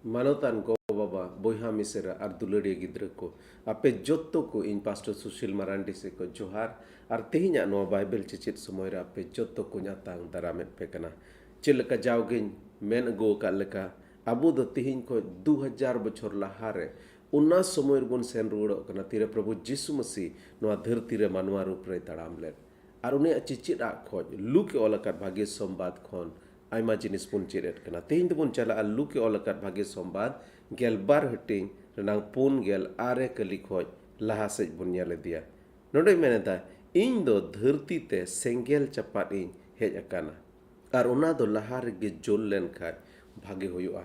Manotan go baba boyha misera ar dulade gidra ko ape jotto ko in pastor Sushil Marandi se ko johar ar tehinya no Bible cicit semoira ape jotto ko nyatang daramet pekana cilaka jawgin men go ka leka abu do tehin ko 2000 bachor lahare unna semoir bun sen rudo kana tire Prabhu Jisu Masi no dharti re manwa rup re taram let ar uni cicit a khoj luke olakat bhagye sombat khon aima jinis pun ciret kena tehin tu pun cala alu ke olakat bagi sombat gel bar heting renang pun gel are kali khoj laha sej pun nyale dia nodai meneta ing do dharti te sengel capat ing hej akana ar ona do lahar ge jol len khat bhage hoyua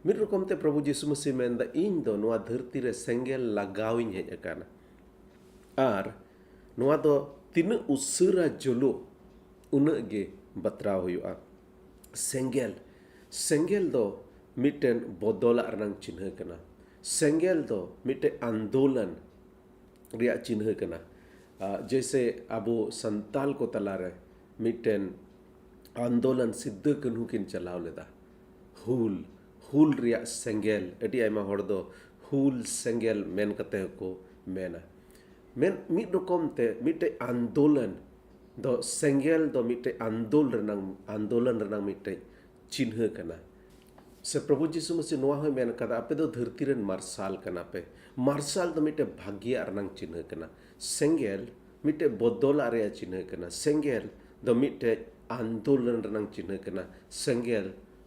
mit rokom te Prabhu Jisu Masi menda ing do noa dharti re sengel lagaw ing hej akana ar noa do tina usura jolo una ge batraw hoyua Senggel do miten bodola arnang cinha kena. Senggel do miten andolan ria cinha kena. जैसे अबो संताल को तलारे मिटेन आंदोलन सिद्ध कन्हु किन चलाव लेदा हुल रिया Sengel eighty Aima हर दो हुल Sengel main कते को मेना मेन मिट रकम ते मिटे आंदोलन दो सेंगेल दो मिटे आंदोलन रनang मिटे चिन्ह कना से प्रभु जीसु मसीह नोआ हो मेन कदा आपे दो धरती रन मार्शाल कना पे मार्शाल दो मिटे भाग्य रनang चिन्ह कना सेंगेल मिटे बदोला रे चिन्ह कना सेंगेल दो मिटे आंदोलन रनang चिन्ह कना सेंगेल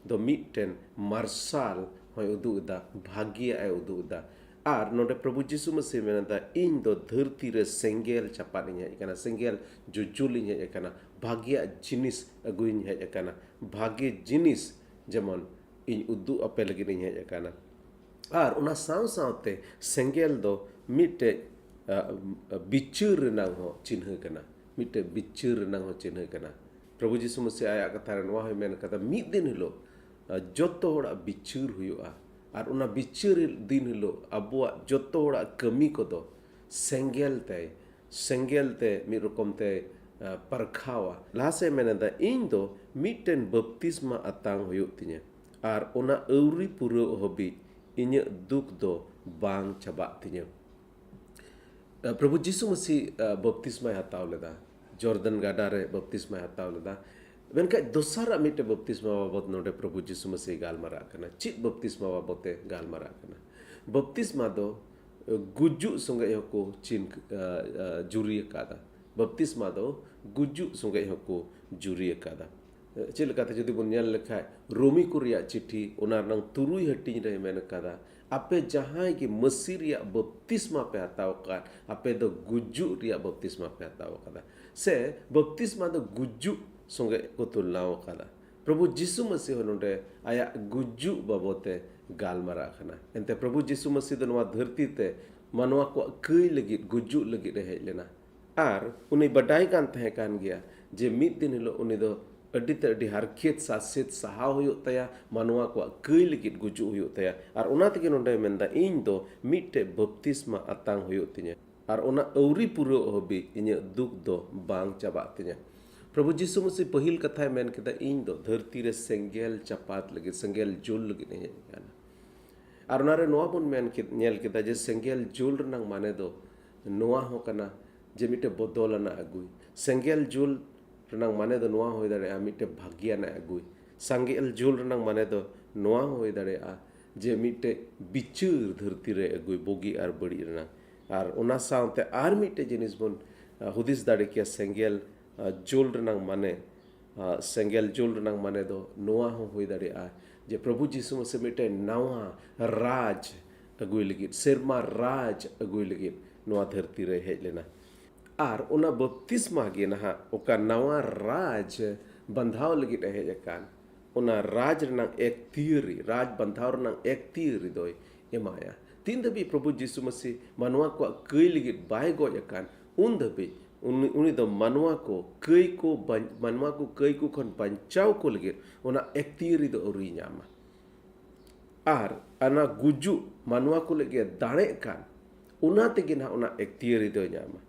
दो मिटेन मार्शाल होय उदुदा भाग्य ay उदुदा ar node Prabhu Jisu Masi menata in do dharti re senggel capatnya ikana senggel jujulinya ikana bhagya jinis aguinya ikana bhagya jinis যেমন in udu apel lagi nya ikana ar una saute senggel do mite bichur nang ho cinha kana mite bichur nang ho cinha kana Prabhu Jisu Masi aya kataran wah men kata mid din hilo joto hora bichur huyua ar una bichur din hilo abua joto hora kami ko do senggel te mi rokom te parkhawa lase menada indo miten baptisma atang huyuk tinya ar una euri pura hobi inya duk do bang chaba tinya Prabhu Jisu Masi baptisma hataw leda Jordan gadare baptisma hataw leda Benka dosara mite baptisma babot node Prabhu Jisu Masi galmara kana chit baptisma babote galmara kana baptisma do guju sungai hoko chin juri kada baptisma do guju sungai hoko juri kada chil kata jodi bun nyal lekha romi kuriya chithi onar nang turui hati re men kada ape jahai ki masir ya baptisma pe hataw ka ape do guju ria baptisma pe hataw kada se baptisma do guju sungai ko tulnaw kada Prabhu Jisu Masi hononde aya guju babote galmara khana ente Prabhu Jisu Masi do noa dharti te manwa ko kei lagi guju lagi re hej lena ar uni badai kan tahe kan gya je mid din hilo uni do adi te adi harkhet sasit saha huyuk taya manwa ko kei lagi guju huyuk taya ar una tege nonde menda in do mitte baptisma atang huyuk tinya ar una auri puro hobi inya duk do bang chaba tinya Prabhu Jisu Masi pahil katha men kita in do dharti re senggel chapat lagi senggel jul lagi ne kana ar nare noa pun men nyel kita je senggel jul renang mane do noa ho kana je mite bodolana agui senggel jul renang mane do noa hoi dare mite bhagya na agui senggel jul renang mane do noa hoi dare je mite bichur dharti re agui bogi ar badi renang ar ona saute ar mite jinis bon hudis dare kia senggel jul renang mane senggel jul renang mane do noa ho hoi dare je Prabhu Jisu Masi mite nawa raj agui ligit serma raj agui ligit noa dharti re hej lena ar ona baptisma ge na oka nawa raj bandhaw ligit hej akan ona raj renang ek theory raj bandhaw renang ek theory doi emaya tin dabi Prabhu Jisu Masi manwa ko kei ligit bai go akan un dabi uni do manwa ko kei ko kon banchaw ko ligit ona ek theory do ori nyama ar ana guju manwa ko ligit dane kan una tege na ona ek theory do nyama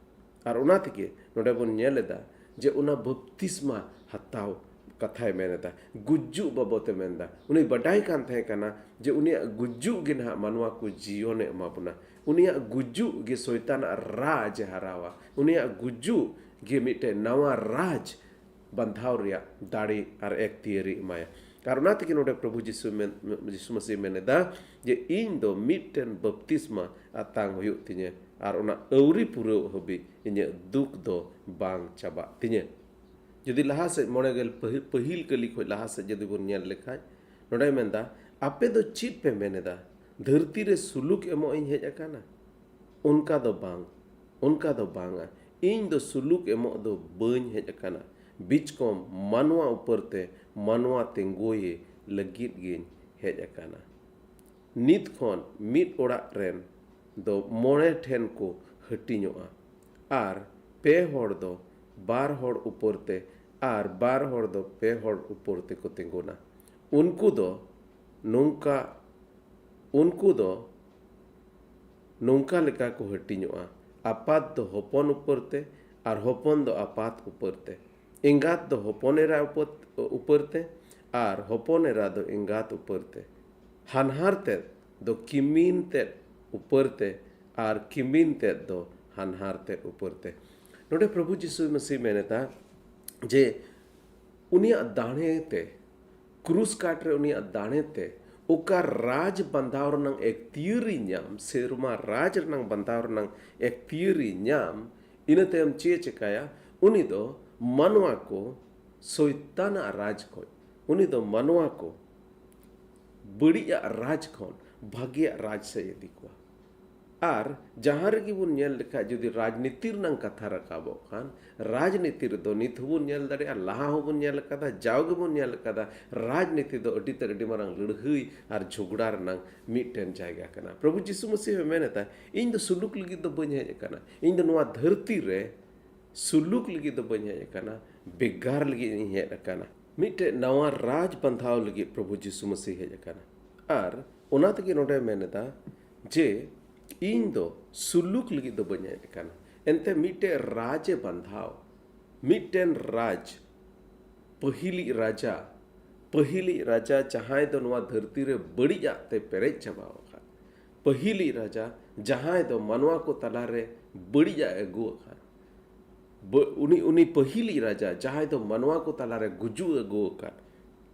ar una tege node bon nyeleda je una baptisma hataw कथाय मेनेदा गुज्जु बाबते मेनदा उनी बडाई कान तहे कना जे उनिया गुज्जु गे ना मानवा को जीवने एमा बुना उनिया गुज्जु गे शैतान राज हरावा उनिया गुज्जु गे मिटे नवा राज बंधाव रिया दाड़ी और एक तियरी माया कारण तक नोडे प्रभु जीसु मसीह मेनेदा जे इन दो मिटन बपतिस्मा आतांग हुयुग तिnye और उना अवरी पुरो हबी इnye दुख दो बांग चाबा तिnye जदि लहा से मोनेगल पहिल कली खो लहा से जदि बुन नेल लेखाय नोडे मेनदा आपे दो चित पे मेनेदा धरती रे सुलुक एमो इन हेज अकाना उनका दो बांगा इन दो सुलुक एमो दो बन हेज अकाना बीच को मानवा ऊपरते मानवा तेंगोये लगित गिन हेज अकाना नित खन मित ओड़ा रेन दो मोने ठेन को हटिनोआ आर पे होड़ दो बार होड़ ऊपरते आर बार होड़ दो पे होड़ ऊपरते को तेंगोना उनको दो नौका लेका को हटिनोआ आपात दो होपन ऊपरते आर होपन दो आपात ऊपरते इंगात दो होपनेरा ऊपरते आर होपनेरा दो इंगात ऊपरते हानहार ते दो किमीन ते ऊपरते आर किमीन ते दो हानहार ते ऊपरते नोडे प्रभु जीसु मसीह मेनेता जे उनिया दाणे ते क्रूस काट रे उनिया दाणे ते उका राज बंधाव रनंग एक तियरी न्याम सेरुमा राज रनंग बंधाव रनंग एक तियरी न्याम इनते हम चे चकाया उनी दो मनवा को शैतान राज को उनी दो मनवा को बड़िया राज खन भाग्य राज से यदि को आर जहाँ रे बुन नेल लेखा जदि राजनीति रनंग कथा रकाबो खान राजनीति रे दो नित बुन नेल दाड़े लहा हो बुन नेल कदा जावगे बुन नेल कदा राजनीति दो अडी तर अडी मारंग लड़हई आर झगड़ा रनंग मिटन जायगा कना प्रभु यीशु मसीह मेनेता इन दो सुलुक लगी दो बन हेज कना इन दो नवा धरती रे सुलुक लगी दो बन हेज कना बेगार लगी हेज कना मिटे नवा राज बंधाव लगी प्रभु यीशु मसीह हेज कना आर ओना तके नोडे मेनेता जे इन दो सुलुक लगी दो बन हेज कना एनते मिटे राज बंधाव मिटेन राज पहिली राजा जहां दो नवा धरती रे बड़िया ते पेरेज चाबाव खा पहिली राजा जहां दो मनवा को तला रे बड़िया एगु खा उनी पहिली राजा जहां दो मनवा को तला रे गुजु एगु खा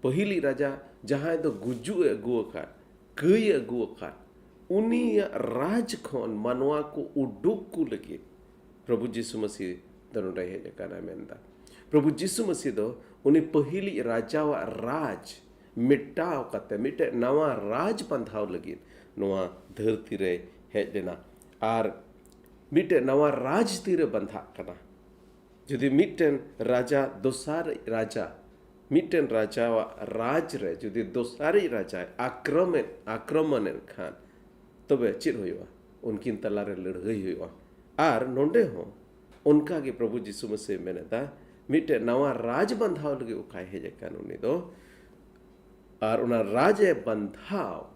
पहिली राजा जहां दो गुजु एगु खा कई एगु खा उनी राज खन मनवा को उडुक को लगे प्रभु यीशु मसीह दनुडा हेज काना मेंदा प्रभु यीशु मसीह दो उनी पहिली राजा वा राज मिटाव कते मिटे नवा राज बंधाव लगी नवा धरती रे हेज लेना आर मिटे नवा राज तीरे बंधा कना जदि मिटेन राजा दोसार राजा मिटेन राजा वा राज रे जदि दोसारी राजा आक्रमण खान तबे चिर होइवा उनकिन तलारे लड़हई होइवा आर नोंडे हो उनका के प्रभु यीशु मसीह मेनेदा मिटे नवा राज बंधाव लगे उकाय हेज कान उनी दो आर उना राज बंधाव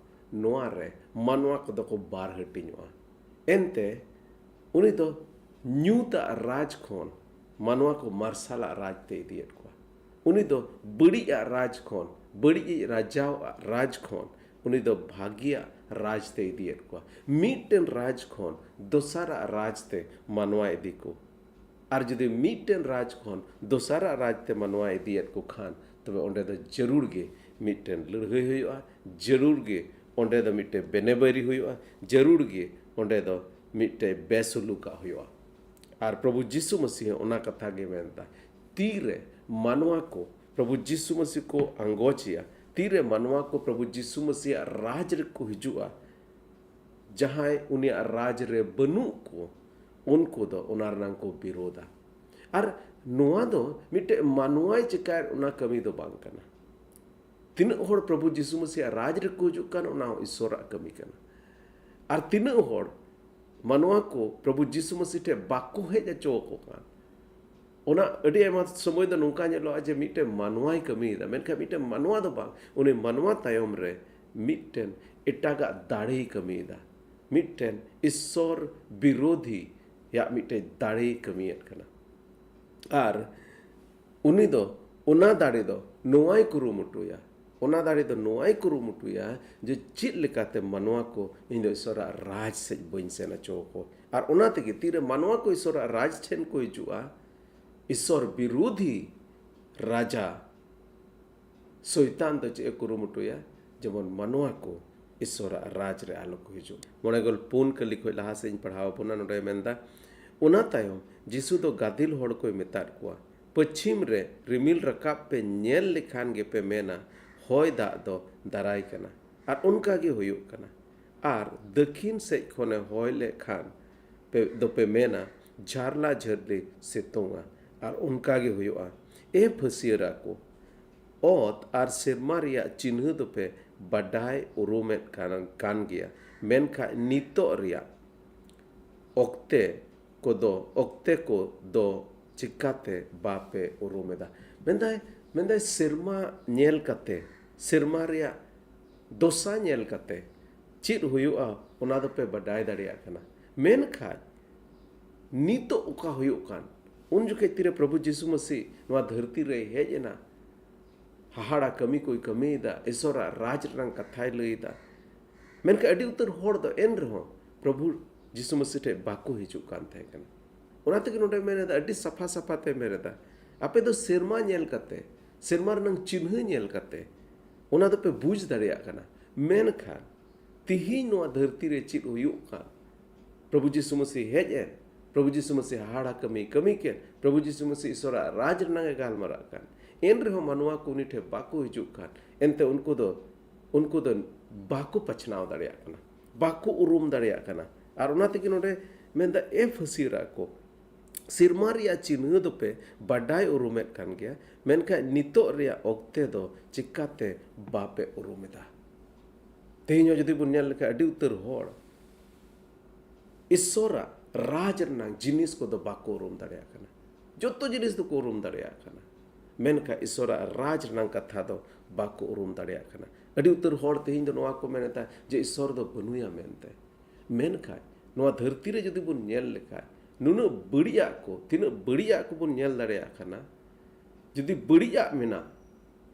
नोआ रे मनवा को दको बार हटिनवा एनते उनी दो न्यूता राज खोन मनवा को मार्शाला राज ते दियत को उनी दो बड़िया राज खोन बड़ी राजा राज खोन उनी दो भाग्य राज ते दियत को मिटेन राज खोन दोसारा राज ते मनवा इदी को आर जदि मिटेन राज खोन दोसारा राज ते मनवा इदियत को खान तबे ओंडे दो जरूर गे मिटेन लड़हई हुआ जरूर गे ओंडे दो मिटे बेनेबरी हुआ जरूर गे ओंडे दो मिटे बेसुलुका हुआ आर प्रभु यीशु मसीह ओना कथा गे मेनता तीरे मनवा को प्रभु यीशु मसीह को अंगोचिया तीरे मनवा को प्रभु यीशु मसीह राज रे को हिजुआ जहां उनिया राज रे बनु को उनको दो उनारनांग को विरोधा आर नोआ दो मिटे मनवाई चिकार उना कमी दो बांग कना तीन होड़ प्रभु यीशु मसीह राज रे को हिजुक कान उना ईश्वर कमी कना आर तीन होड़ मनवा को प्रभु यीशु मसीह टे बाको हेज चो को कान ओना अडी एमा समय दो नोंका नेलो जे मिटे मनवाई कमी दा मेनखा मिटे मनवा दो बांग उनी मनवा तायम रे मिटेन एटागा दाड़े कमी दा मिटेन ईश्वर विरोधी या मिटे दाड़े कमी कना आर उनी दो ᱚᱱᱟ ᱫᱟᱲᱮ ᱫᱚ ᱱᱚᱣᱟᱭ ᱠᱩᱨᱩᱢᱩᱴᱩᱭᱟ, ᱚᱱᱟ ᱫᱟᱲᱮ ᱫᱚ ᱱᱚᱣᱟᱭ ᱠᱩᱨᱩᱢᱩᱴᱩᱭᱟ ᱡᱮ ᱪᱮᱫ ᱞᱮᱠᱟᱛᱮ ᱢᱟᱱᱣᱟ ᱠᱚ ᱤᱧ ᱫᱚ ᱤᱥᱥᱚᱨᱟᱜ ᱨᱟᱡᱽ ᱥᱮᱡ ᱵᱟᱹᱧ ᱥᱮᱱ ᱦᱚᱪᱚ ᱟᱠᱚ। ᱟᱨ ᱚᱱᱟ ᱛᱮᱜᱮ ᱛᱤᱨᱮ ᱢᱟᱱᱣᱟ ᱠᱚ ᱤᱥᱥᱚᱨᱟᱜ ᱨᱟᱡᱽ ᱴᱷᱮᱱ ᱠᱚ ᱦᱤᱡᱩᱜᱼᱟ, ᱤᱥᱥᱚᱨ ᱵᱤᱨᱳধী ᱨᱟᱡᱟ ᱥᱚᱭᱛᱟᱱ ᱫᱚ ᱪᱮᱫ ᱮ ᱠᱩᱨᱩᱢᱩᱴᱩᱭᱟ, ᱡᱮᱢᱚᱱ ᱢᱟᱱᱣᱟ ko ᱤᱥᱥᱚᱨᱟᱜ ᱨᱟᱡᱽ ᱨᱮ ᱟᱞᱚ ᱠᱚ ᱦᱤᱡᱩᱜ। 9 ᱠᱟᱹᱞᱤ ᱠᱷᱚᱡ ᱞᱟᱦᱟ ᱥᱮᱫ ᱤᱧ ᱯᱟᱲᱦᱟᱣ ᱵᱚᱱᱟ, ᱱᱚᱰᱮ ᱢᱮᱱᱫᱟ ᱚᱱᱟ ᱛᱟᱭᱚᱢ ᱡᱤᱥᱩ ᱫᱚ ᱜᱟᱫᱮᱞ ᱦᱚᱲ ᱠᱚᱭ ᱢᱮᱛᱟᱫ ᱠᱚᱣᱟ, ᱯᱟᱹᱪᱷᱤᱢ ᱨᱮ ᱨᱤᱢᱤᱞ ᱨᱟᱠᱟᱵ ᱯᱮ ᱧᱮᱞ ᱞᱮᱠᱷᱟᱱ ᱜᱮᱯᱮ ᱢᱮᱱᱟ ᱦᱚᱭ ᱫᱟᱜ ᱫᱚ ᱫᱟᱨᱟᱭ ᱠᱟᱱᱟ, ᱟᱨ ᱚᱱᱠᱟ ᱜᱮ ᱦᱩᱭᱩᱜ ᱠᱟᱱᱟ। ᱟᱨ ᱫᱟᱹᱠᱷᱤᱱ ᱥᱮᱡ ᱠᱷᱚᱱᱮ ᱦᱚᱭ ᱞᱮᱠᱷᱟᱱ ᱫᱚᱯᱮ ᱢᱮᱱᱟ ᱡᱷᱟᱨᱞᱟ ᱡᱷᱟᱹᱨᱞᱤ ᱥᱤᱛᱩᱝᱟ, ᱟᱨ ᱚᱱᱠᱟ ᱜᱮ ᱦᱩᱭᱩᱜᱼᱟ। ᱮ ᱯᱷᱟᱹᱥᱤᱭᱟᱹᱨᱟ ᱠᱚ, ᱚᱛ ᱟᱨ ᱥᱮᱨᱢᱟ ᱨᱮᱭᱟᱜ ᱪᱤᱱᱦᱟᱹ ᱫᱚᱯᱮ ᱵᱟᱰᱟᱭ ᱩᱨᱩᱢᱮᱫ ᱠᱟᱱ ᱜᱮᱭᱟ, ᱢᱮᱱᱠᱷᱟᱱ ᱱᱤᱛᱚᱜ ᱨᱮᱭᱟᱜ ᱚᱠᱛᱮ ᱠᱚᱫᱚ ᱪᱤᱠᱟᱹᱛᱮ ᱵᱟᱯᱮ ᱩᱨᱩᱢᱮᱫᱟ। ᱢᱮᱱᱫᱟᱭ ᱥᱮᱨᱢᱟ ᱧᱮᱞ ᱠᱟᱛᱮ, ᱥᱮᱨᱢᱟ ᱨᱮᱭᱟᱜ ᱫᱚᱥᱟ ᱧᱮल ᱠᱟᱛᱮ ᱪᱮᱫ ᱦᱩᱭᱩᱜᱼᱟ ᱚᱱᱟ ᱫᱚᱯᱮ ᱵᱟᱰᱟᱭ ᱫᱟᱲᱮᱭᱟᱜ ᱠᱟᱱᱟ, ᱢᱮᱱᱠᱷᱟᱱ ᱱᱤᱛᱚᱜ ᱚᱠᱟ ᱦᱩᱭᱩᱜ ᱠᱟᱱ ᱩᱱ ᱡᱚᱠᱷᱮᱡ ᱛᱤᱨᱮ ᱯᱨᱚभु ᱡᱤᱥᱩ ᱢᱟᱥᱤ ᱱᱚᱣᱟ ᱫᱷᱟᱹᱨᱛᱤ ᱨᱮ ᱦᱮᱡ ᱮᱱᱟ, ᱦᱟᱦᱟᱲᱟ ᱠᱟᱹᱢᱤ ᱠᱚᱭ ᱠᱟᱹᱢᱤᱭᱮᱫᱟ, ᱤᱥᱥᱚᱨᱟᱜ ᱨᱟᱡᱽ ᱨᱮᱱᱟᱜ ᱠᱟᱛᱷᱟᱭ ᱞᱟᱹᱭᱮᱫᱟ, ᱢᱮᱱᱠᱷᱟᱱ ᱟᱹᱰᱤ ᱩᱛᱟᱹᱨ ᱦᱚᱲ ᱫᱚ ᱮᱱ ᱨᱮᱦᱚᱸ ᱯᱨᱚभु ᱡᱤᱥᱩ ᱢᱟᱥᱤ ᱴᱷᱮᱡ ᱵᱟᱠᱚ ᱦᱤᱡᱩᱜ ᱠᱟᱱ ᱛᱟᱦᱮᱸ ᱠᱟᱱᱟ। ᱚᱱᱟ ᱛᱮᱜᱮ ᱱᱚᱰᱮ ᱢᱮᱱᱮᱫᱟ, ᱟᱹᱰᱤ ᱥᱟᱯᱷᱟ ᱥᱟᱯᱷᱟ ᱛᱮ ᱢᱮᱱᱮᱫᱟ, ᱟᱯᱮ ᱫᱚ ᱥᱮᱨᱢᱟ ᱧᱮᱞ ᱠᱟᱛᱮ, ᱥᱮᱨᱢᱟ ᱨᱮᱱᱟᱜ ᱪᱤᱱᱦᱟᱹ ᱧᱮᱞ ᱠᱟᱛᱮ ᱚᱱᱟ ᱫᱚᱯᱮ ᱵᱩᱡᱽ ᱫᱟᱲᱮᱭᱟᱜ ᱠᱟᱱᱟ, ᱢᱮᱱᱠᱷᱟन ᱛᱤᱦᱤᱧ ᱱᱚᱣᱟ ᱫᱷᱟᱹᱨᱛᱤ ᱨᱮ ᱪᱮᱫ ᱦᱩᱭᱩᱜ ᱠᱟᱱ, ᱯᱨᱚभु ᱡᱤᱥᱩ ᱢᱟᱥᱤ ᱦᱮᱡ ᱮᱱ, ᱯᱨᱚभु ᱡᱤᱥᱩ ᱢᱟᱥᱤ ᱦᱟᱦᱟᱲᱟ ᱠᱟᱹᱢᱤ ᱠᱮᱫ, ᱯᱨᱚभु ᱡᱤᱥᱩ ᱢᱟᱥᱤ ᱤᱥᱥᱚᱨᱟᱜ ᱨᱟᱡᱽ ᱨᱮᱱᱟᱜ ᱮ ᱜᱟᱞᱢᱟᱨᱟᱜ ᱠᱟᱱ, ᱮᱱ ᱨᱮᱦᱚᱸ ᱢᱟᱱᱣᱟ ᱠᱚ ᱩᱱᱤ ᱴᱷᱮᱡ ᱵᱟᱠᱚ ᱦᱤᱡᱩᱜ ᱠᱟᱱ, ᱮᱱᱛᱮ ᱩᱱᱠᱩ ᱫᱚ ᱵᱟᱠᱚ ᱯᱟᱪᱷᱱᱟᱣ ᱫᱟᱲᱮᱭᱟᱜ ᱠᱟᱱᱟ, ᱵᱟᱠᱚ ᱩᱨᱩᱢ ᱫᱟᱲᱮᱭᱟᱜ ᱠᱟᱱᱟ। ᱟᱨ ᱚᱱᱟ ᱛᱮᱜᱮ ᱱᱚᱰᱮ ᱢᱮᱱᱫᱟ ᱮ ᱯᱷᱟᱹᱥᱤᱭᱟᱹᱨᱟ ᱠᱚ, ᱥᱮᱨᱢᱟ ᱨᱮᱭᱟᱜ ᱪᱤᱱᱦᱟᱹ ᱫᱚᱯᱮ ᱵᱟᱰᱟᱭ ᱩᱨᱩᱢᱮᱫ ᱠᱟᱱ ᱜᱮᱭᱟ, ᱢᱮᱱᱠᱷᱟᱱ ᱱᱤᱛᱚᱜ ᱨᱮᱭᱟᱜ ᱚᱠᱛᱮ ᱫᱚ ᱪᱤᱠᱟᱹᱛᱮ ᱵᱟᱯᱮ ᱩᱨᱩᱢᱮᱫᱟ। ᱛᱮᱦᱮᱧ ᱦᱚᱸ ᱡᱩᱫᱤ ᱵᱚᱱ ᱧᱮᱞ ᱞᱮᱠᱷᱟᱱ ᱟᱹᱰᱤ ᱩᱛᱟᱹᱨ ᱦᱚᱲ ᱤᱥᱥᱚᱨᱟᱜ ᱨᱟᱡᱽ ᱨᱮᱱᱟᱜ ᱡᱤᱱᱤᱥ ᱠᱚᱫᱚ ᱵᱟᱠᱚ ᱩᱨᱩᱢ ᱫᱟᱲᱮᱭᱟᱜ ᱠᱟᱱᱟ। ᱡᱚᱛᱚ ᱡᱤᱱᱤᱥ ᱫᱚᱠᱚ ᱩᱨᱩᱢ ᱫᱟᱲᱮᱭᱟᱜ ᱠᱟᱱᱟ, ᱢᱮᱱᱠᱷᱟᱱ ᱤᱥᱥᱚᱨᱟᱜ ᱨᱟᱡᱽ ᱨᱮᱱᱟᱜ ᱠᱟᱛᱷᱟ ᱫᱚ ᱵᱟᱠᱚ ᱩᱨᱩᱢ ᱫᱟᱲᱮᱭᱟᱜ ᱠᱟᱱᱟ। ᱟᱹᱰᱤ ᱩᱛᱟᱹᱨ ᱦᱚᱲ ᱛᱮᱦᱮᱧ ᱫᱚ ᱱᱚᱣᱟ ᱠᱚ ᱢᱮᱱᱮᱫᱟ ᱡᱮ ᱤᱥᱥᱚᱨ ᱫᱚ ᱵᱟᱹᱱᱩᱭᱟ ᱢᱮᱱᱛᱮ, ᱢᱮᱱᱠᱷᱟन ᱱᱚᱣᱟ ᱫᱷᱟᱹᱨᱛᱤ ᱨᱮ ᱡᱩᱫᱤ ᱵᱚᱱ ᱧᱮᱞ ᱞᱮᱠᱷᱟᱱ ᱱᱩᱱᱟᱹᱜ ᱵᱟᱹᱲᱤᱡᱟᱜ ko, ᱛᱤᱱᱟᱹᱜ ᱵᱟᱹᱲᱤᱡᱟᱜ ko ᱵᱚᱱ ᱧᱮᱞ ᱫᱟᱲᱮᱭᱟᱜ ᱠᱟᱱᱟ। ᱡᱩᱫᱤ ᱵᱟᱹᱲᱤᱡᱟᱜ ᱢᱮᱱᱟᱜ,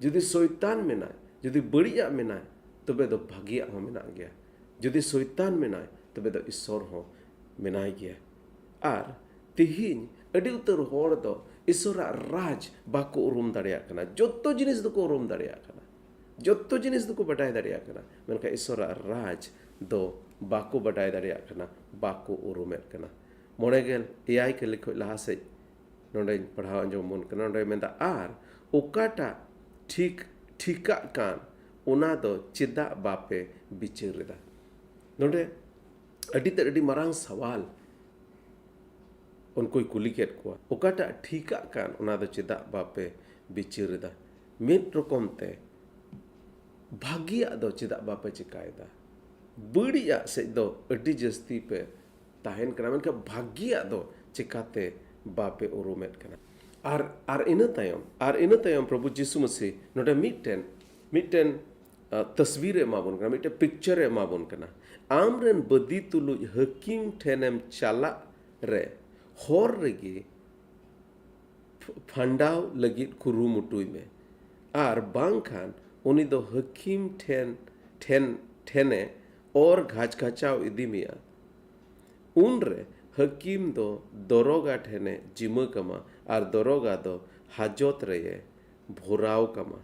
ᱡᱩᱫि ᱥᱚᱭᱛᱟन ᱢᱮᱱᱟᱭ, ᱡᱩᱫि ᱵᱟᱹᱲᱤᱡᱟᱜ ᱢᱮᱱᱟᱭ, ᱛᱚᱵᱮ ᱫᱚ ᱵᱷᱟᱹᱜᱤᱭᱟᱜ ᱦᱚᱸ ᱢᱮᱱᱟᱜ ᱜᱮᱭᱟ। ᱡᱩᱫᱤ ᱥᱚᱭᱛᱟन ᱢᱮᱱᱟᱭ, ᱛᱚᱵᱮ ᱫᱚ ᱤᱥᱥᱚᱨ ᱦᱚᱸ ᱢᱮᱱᱟᱭ ᱜᱮᱭᱟ। ᱟᱨ ᱛᱤᱦᱤᱧ ᱟᱹᱰᱤ ᱩᱛᱟᱹᱨ ᱦᱚᱲ ᱫᱚ ᱤᱥᱥᱚᱨᱟᱜ ᱨᱟᱡᱽ ᱵᱟᱠᱚ ᱩᱨᱩᱢ ᱫᱟᱲᱮᱭᱟᱜ ᱠᱟᱱᱟ। ᱡᱚᱛᱚ ᱡᱤᱱᱤᱥ ᱫᱚᱠᱚ ᱩᱨᱩᱢ ᱫᱟᱲᱮᱭᱟᱜ ᱠᱟᱱᱟ, ᱡᱚᱛᱚ ᱡᱤᱱᱤᱥ ᱫᱚᱠᱚ ᱵᱟᱰᱟᱭ ᱫᱟᱲᱮᱭᱟᱜ ᱠᱟᱱᱟ, ᱢᱮᱱᱠᱷᱟᱱ ᱤᱥᱥᱚᱨᱟᱜ ᱨᱟᱡᱽ ᱫᱚ ᱵᱟᱠᱚ ᱵᱟᱰᱟᱭ ᱫᱟᱲᱮᱭᱟᱜ ᱠᱟᱱᱟ, ᱵᱟᱠᱚ ᱩᱨᱩᱢᱮᱫ ᱠᱟᱱᱟ। 9 ᱠᱟᱹᱞᱤ ᱠᱷᱚᱡ ᱞᱟᱦᱟ ᱥᱮᱡ ᱱᱚᱰᱮᱧ ᱯᱟᱲᱦᱟᱣ ᱟᱸᱡᱚᱢ ᱵᱚᱱ ᱠᱟᱱᱟ। ᱱᱚᱰᱮ ᱢᱮᱱᱫᱟ, ᱟᱨ ᱚᱠᱟᱴᱟᱜ ᱴᱷᱤᱠᱟᱜ ᱠᱟᱱ ᱚᱱᱟ ᱫᱚ ᱪᱮᱫᱟᱜ ᱵᱟᱯᱮ ᱵᱤᱪᱟᱹᱨᱮᱫᱟ। ᱱᱚᱰᱮ ᱟᱹᱰᱤ ᱢᱟᱨᱟᱝ ᱥᱟᱣᱟᱞ उनकोई कुली केट को ओकाटा ठीका कान ओना दो चेदा बापे बिचारेदा मिद रकम ते भागिया दो चेदा बापे चिकायदा बड़िया से दो अड्डी जस्ती पे ताहेन कना मेनका भागिया दो चिकाते बापे उरुमेट कना are in तायम Prabhu Jisshu Masih नोडे mitten तस्वीर एमाबन कना मिटन पिक्चर एमाबन कना आमरेन बदी तुलु हकीम ठेनेम चाला रे हर रेगी फंडाव लगित कुरुमुटुई में आर बांखान उनी दो हकीम ठेने और घाचाव इदी मिया उन रे हकीम दो दरोगा ठेने जिमा कमा आर दरोगा दो हाजत रे भोराव कमा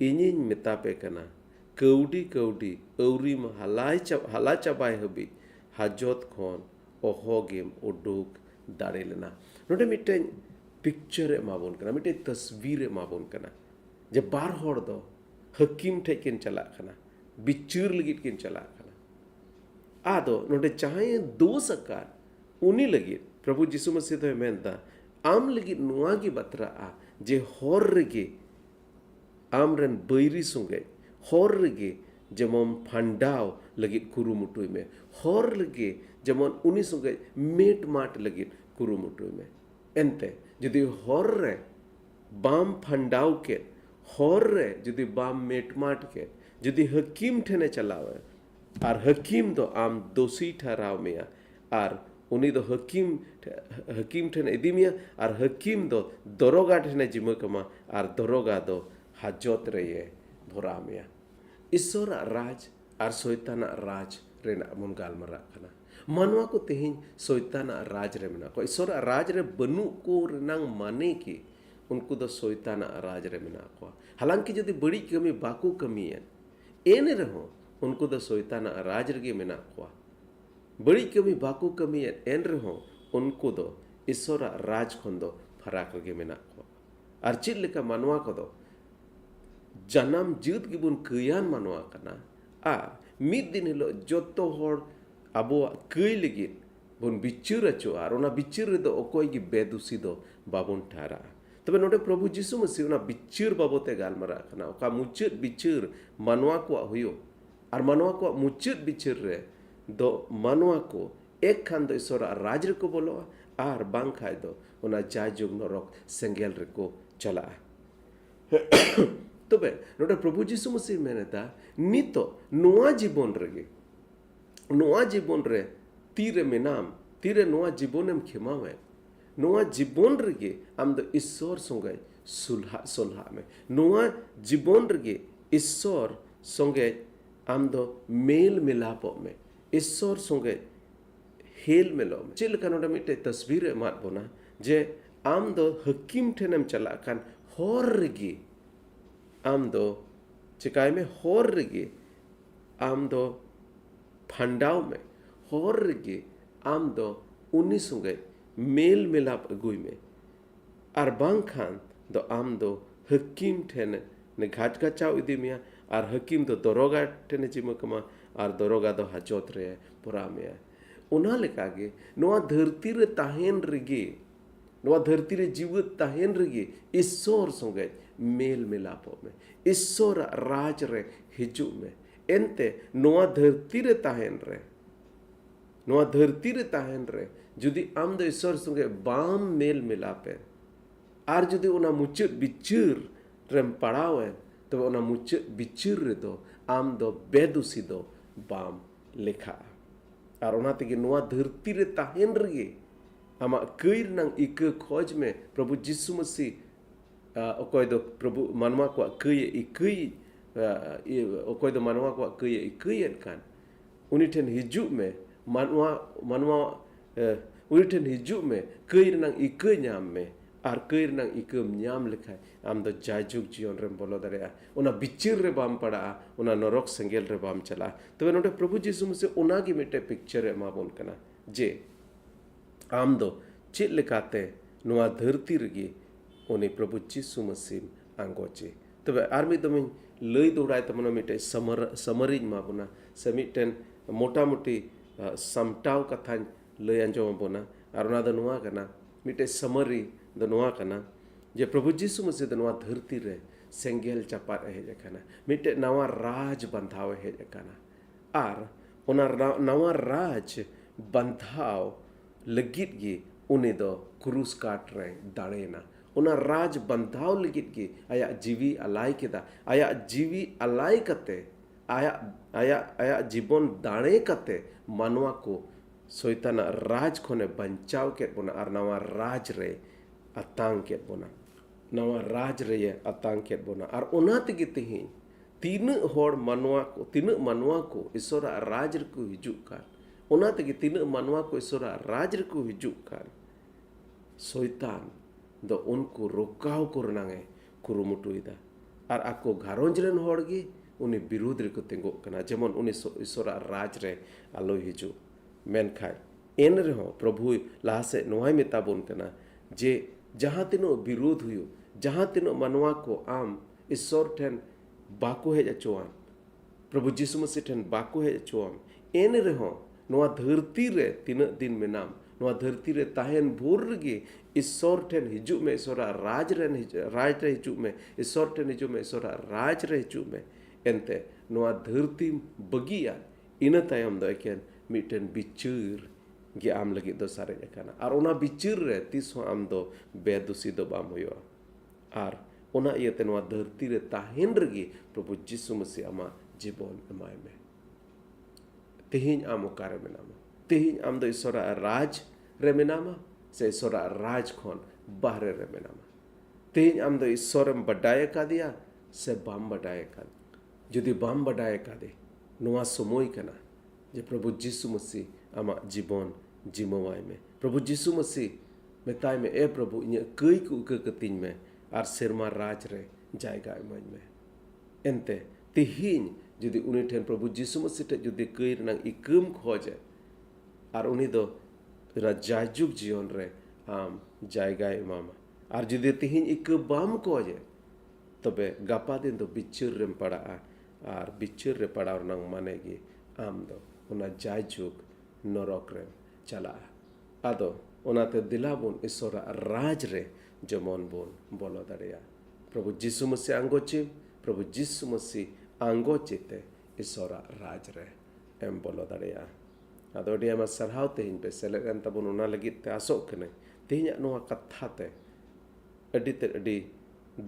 इनिन मेतापे कना कौडी औरी में हाला चाबाय हबी हाजत खन ओहोगेम उडुक दाड़े लेना नोडे मिटेन पिक्चर एमाबन कना मिटेन तस्वीर एमाबन कना जे बार हर दो हकीम ठे किन चला कना बिचार लगित किन चला कना आदो नोडे चाहे दोष अकार उनी लगित प्रभु जीसु मसीह दो मेनदा आम लगित नुआ की बतरा आ जे हर रेगे आमरन बैरी सुंगे हर रेगे जेमन फंडाव लगित कुरुमुटुई में हर लगे जेमन उनी सुंगे मेट माट लगित कुरुमुटुई में एंते जदि हर रे बाम फंडाव के हर रे जदि बाम मेट माट के जदि हकीम ठेने चलावे आर हकीम दो आम दोषी ठहराव में आर उनी दो हकीम ठेन इदीमिया और हकीम दो दरोगा ठेने जिमा कमा और दरोगा दो हाजत रे भोरामिया ईश्वर राज और शैतान राज रेना मन गालमारा कना मानवा को तेहिं शैतान राज रे मेना को ईश्वर राज रे बनु को रेनांग माने की उनको दो शैतान राज रे मेना को हालांकि यदि बड़ी कमी बाकू कमी है एन रहो उनको दो शैतान राज रे मेना को बड़ी कमी बाकू कमी है एन रहो उनको दो ईश्वर राज खन दो फराक रे मेना को और चित लेका मानवा को दो जानम जुद गिबुन कयान मानवा कना आ मिद दिन हिलो जोतो होड़ अबो कई लगी बुन बिचुर अचो और ओना बिचुर रे दो ओकोय गी बेदुसी दो बाबुन ठारा तबे नोडे प्रभु जीसु मसीह ओना बिचुर बाबोते गालमारा कना ओका मुचुत बिचुर मानवा को हुयो और मानवा को मुचुत बिचुर रे दो मानवा को एक खान दो ईश्वर राज रे को बोलो और बांग खाय दो ओना जायजुग नरक सेंगेल रे को चला तबे नोडे प्रभु जीसु मसीह मेनेता नितो नोआ जीवन रे तीरे मेनाम तीरे नोआ जीवनम खेमावे नोआ जीवन रे आम दो ईश्वर संगे सुलहा में नोआ जीवन रे ईश्वर संगे आम दो मेल मिलाप में ईश्वर संगे हेल मेलो में चेल का नोडे मिटे तस्वीर मात बोना जे आम दो हकीम ठेनम चला कान होर रे आम दो चिकाय में होर रे आम दो फंडाव में होर रे आम दो उन्नी संगे मेल मिलाप अगुई में और बांग खान दो आम दो हकीम ठेने ने घाट घाचाव इदी मिया और हकीम दो दरोगा ठेने जिमकमा और दरोगा दो हाजत रे पुरा में उना लेकागे नोआ धरती रे ताहेन रेगे नोआ धरती रे जीवित ताहेन रेगे ईश्वर संगे मेल मिलाप में ईश्वर राज रे हिजु में एनते नोआ धरती रे ताहेन रे जुदी आम दो ईश्वर संगे बाम मेल मिलापे आर जुदी उना मुचुत बिचुर रेम पड़ावे तो उना मुचुत बिचुर रे दो आम दो बेदुसी दो बाम लेखा और उना तेगे नोआ धरती रे ताहेन रे आमा कई रनंग इक खोज में प्रभु जीसु मसीह ओकोय दो प्रभु मानवा को कई इकई ओकोय दो मानवा को कई इकई कान उनी ठेन हिजु में मानवा उनी ठेन हिजु में कई रनंग इक न्याम में और कई रनंग इक न्याम लिखाय आम दो जायजुग जीवन रे बोलो दरेया उना बिचिर रे बाम पड़ा उना नरक सेंगेल रे बाम चला तबे नोडे प्रभु जीसु मसीह उना गी मिटे पिक्चर एमा बोन कना जे आम दो चेद लेकाते नोआ धरती रेगी उनी प्रभु जीसु मसीह आंगोचे तबे आर मी दमिन लई दोड़ाय तमनो मिटे समरिज माबोना से मिटेन मोटा मोटी समटाव कथा लई अंजोम बोना और ओना दो नोआ कना मिटे समरी दो नोआ कना जे प्रभु जीसु मसीह दो नोआ धरती रे सेंगेल चापात हेज कना मिटे नवा राज बंधाव हेज कना आर ओना नवा राज बंधाव लगित गी उनी दो क्रूस काट रे दाड़ेना उना राज बंधाव लगित गी आया जीवी अलाई केदा आया जीवी अलाई कते आया जीवन दाड़े कते मानवा को शैतान राज खोने बंचाव के बोना और नवा राज रे अतांग के बोना नवा राज रे अतांग के बोना और उना तेगे तेही तीन होड़ मानवा को ईश्वर राज रे को हिजु कान उना तेगे तीन मानवा को ईश्वर राज रे को हिजु कान शैतान दो उनको रोकाव को रनांगे कुरुमुटुइदा और आको घारोंज रेन होड़ गे उनी विरोध रे को तेंगो कना जेमन उनी ईश्वर राज रे आलो हिजु मेनखाय एन रहो प्रभु लहा से नोहाय मेताबोन कना जे जहाँ तीनो विरोध हुयो जहाँ तीनो मानवा को आम ईश्वर ठेन बाको हेज अचोआन प्रभु जीसु मसीह ठेन बाको हेज अचोआम एन रहो नोआ धरती रे तीन दिन में नाम नोआ धरती रे ताहेन भोर गे ईश्वर ठेन हिजु में ईश्वर राज रे हिजु में ईश्वर ठेन हिजु में ईश्वर राज रे हिजु में एनते नोआ धरती बगिया इन तायम दो एकेन मिटेन बिचुर गे आम लगी दो सारे जकाना और ओना बिचुर रे तीस आम दो बेदुसी दो बाम हुयो और ओना इयते नोआ धरती रे ताहेन रगी प्रभु जीसु मसीह आमा जीवन एमाय में तेहिन आम ओकारे मेनामा Tihin am do isora raj re menama se isora raj khon bahre re menama. Tihin am do isorem badaya kadia se bam badaya kad. Jodi bam badaya kade noa somoy kana je Prabhu Jisu Masih ama jibon jimawai me. Prabhu Jisu Masih metai me Prabhu inya kei ku ke ketin me ar serma raj re jaiga iman me. Ente tihin jodi uni ten Prabhu Jisu Masih te jodi kei nang ikum khoje ar uni do rajajuk jion re am jaiga imama. Ar jodi tihin ikku bam khoje tobe gapa din do bichur rem pada ar bichur re pada nang mane gi am do una jajuk norok rem chala ado onate dilabun isora raj re jemon bon bolo daria Prabhu Jisu Masih angochi Prabhu Jisu Masih angochite isora raj re em bolo daria ado dia ma sarhau tehin pe selekan tabun una lagi te asok kene tinya noa katha te adi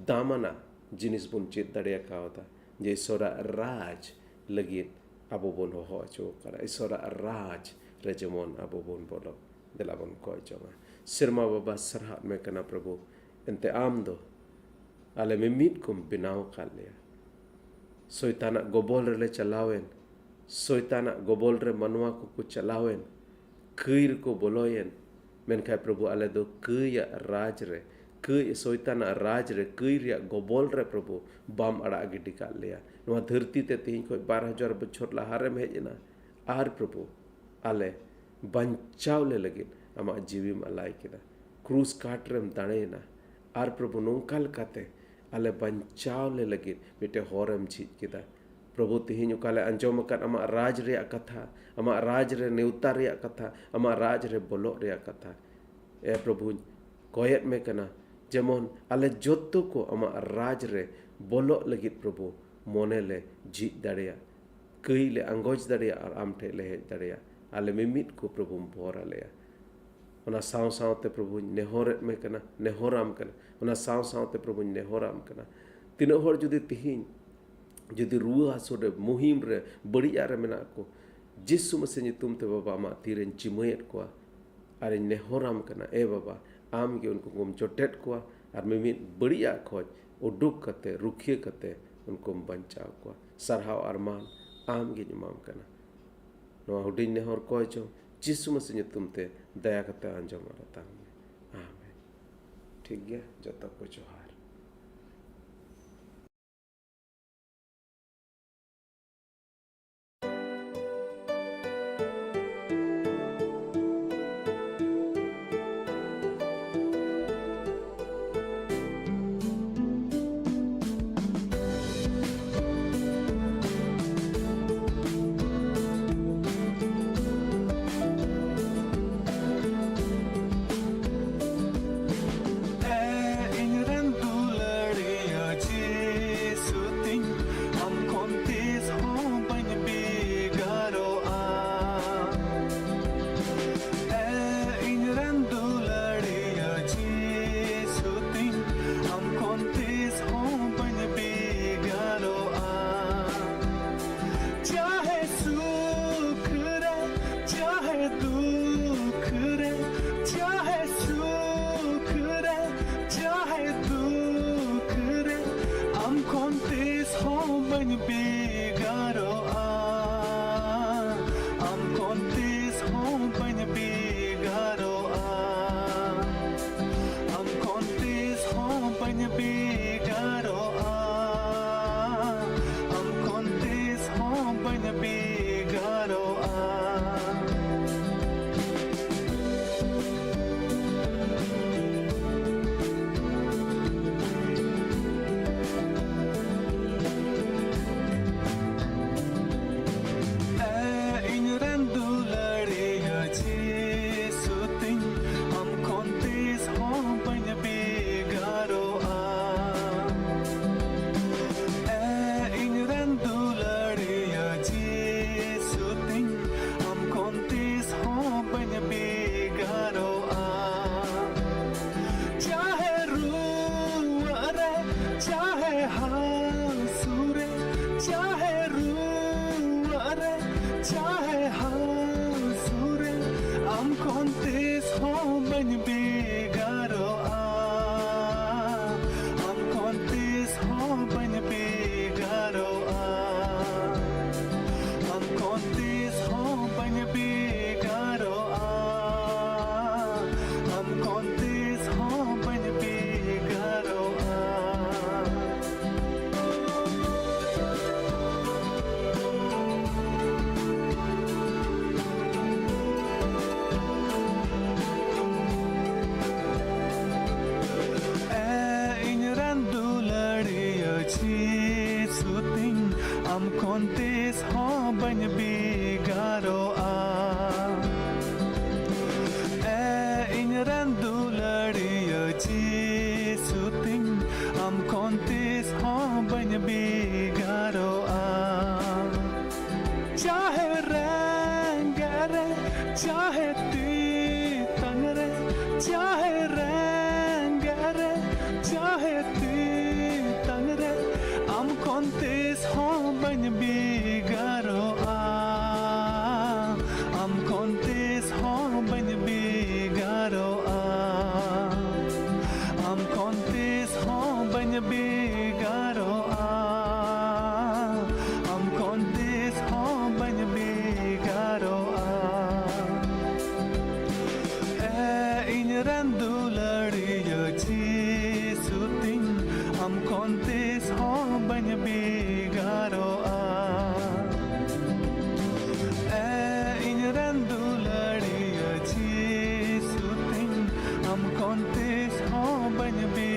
damana jinis bun chit daria kauta je isora raj lagi abu bon ho cho kara isora raj rejemon abu bon bolo delabon ko chonga sirma baba sarhat me kana Prabhu ente amdo ale mimit kum binau kalya soitana gobol re chalawen soitana gobol re manwa ku chalawen kir ko boloyen men kai Prabhu ale do kya raj re kei soitana raj re kei ria gobol re Prabhu bam ada gidi kalya noa dharti te tihin ko 12,000 bachor lahare me hejna ar Prabhu ale banchaw le lagin ama jivim alai kida cruise katrem danena ar Prabhu nongkal kate ale banchaw le lagin mite horem chit kida Prabhu tihin ukale anjom kat ama raj ria katha ama raj re neutar ria katha ama raj re bolok ria katha Prabhu koyat me kana jemon ale jotto ko ama raj re bolok lagit Prabhu monele ji daria kei le angoj daria ar amte le daria ale mimit ko Prabhu bora le ona saw te Prabhu nehoret me kana nehoram kana ona saw te Prabhu nehoram kana tino hor judi tihin judi ruah sode muhim re bariya re mena ko Jisu Masih nyutum te baba ma tiren chimayet ko are nehoram kana baba am ge unko gom jotet ko ar mimit bariya khoj uduk kate rukhiya kate unko banchaw ko sarhaw arman am ge nyumam kana no hudin nehor ko jo Jisu Masih nyutum te daya kate anjom ratang amen ठीक है joto ko johar bany bigaro a inran duladiyo Jesu ting am kontis ho bany bigaro a चाहे रंगरे चाहे तीतंगरे चाहे रंगरे चाहे तीतंगरे am kontis ho bany bigaro a am kontis ho bany bigaro a am kontis ho bany bigaro a am kontis ho bany bigaro a inran duladiyo Jesu ting am kontis ho bany bigaro a inran duladiyo Jesu ting am kontis ho bany bigaro